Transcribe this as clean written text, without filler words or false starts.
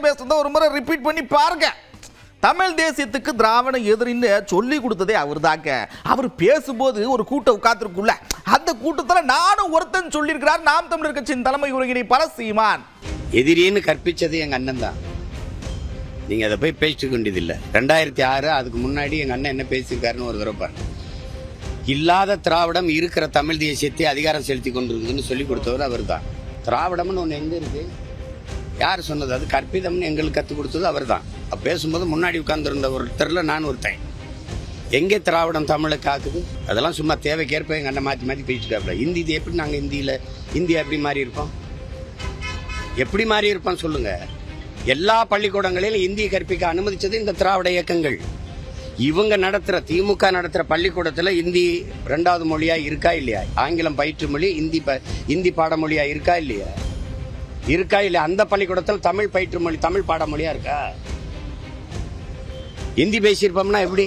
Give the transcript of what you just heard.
அண்ணன் பேசுறத ஒரு முறை ரிப்பீட் பண்ணி பாருங்க. தமிழ் தேசியத்துக்கு திராவிட எதிரின்னு சொல்லி கொடுத்ததே அவர் தாங்க. அவர் பேசும்போது ஒரு கூட்டம் உட்கார்ந்துருக்குள்ள, அந்த கூட்டத்தில் நானும் ஒருத்தன் சொல்லியிருக்கிறார் நாம் தமிழர் கட்சியின் தலைமை ஒருங்கிணைப்பாளர் சீமான். எதிரின்னு கற்பிச்சது எங்க அண்ணன் தான். நீங்க அதை போய் பேசிக்க வேண்டியதில்லை. 2006 அதுக்கு முன்னாடி எங்க அண்ணன் என்ன பேசியிருக்காருன்னு ஒரு தடவை பாருங்க. இல்லாத திராவிடம் இருக்கிற தமிழ் தேசியத்தை அதிகாரம் செலுத்தி கொண்டிருக்குதுன்னு சொல்லி கொடுத்தவர் அவர் தான். திராவிடம்னு ஒன்று எங்க இருக்கு, யார் சொன்னது? அது கற்பிதம்னு எங்களுக்கு கற்றுக் கொடுத்தது அவர் தான். பேசும்போது முன்னாடி உட்கார்ந்துருந்த ஒருத்தரில் நான் ஒருத்தன். எங்கே திராவிடம் தமிழை காக்குது? அதெல்லாம் சும்மா தேவைக்கேற்ப எங்கள் அண்ணன் மாற்றி மாற்றி பேசிட்டாப்புல. ஹிந்தி இது எப்படி நாங்கள் இந்தியா எப்படி மாறி இருப்போம்? எப்படி மாறி இருப்போம் சொல்லுங்க? எல்லா பள்ளிக்கூடங்களிலும் இந்தியை கற்பிக்க அனுமதிச்சது இந்த திராவிட இயக்கங்கள். இவங்க நடத்துகிற திமுக நடத்துகிற பள்ளிக்கூடத்தில் இந்தி 2வது மொழியாக இருக்கா இல்லையா? ஆங்கிலம் பயிற்று மொழி, இந்தி பாடமொழியாக இருக்கா இல்லையா? அந்த பள்ளிக்கூடத்தில் தமிழ் பயிற்று மொழி, தமிழ் பாடமொழியா இருக்கா? ஹிந்தி பேசியிருப்போம்னா எப்படி?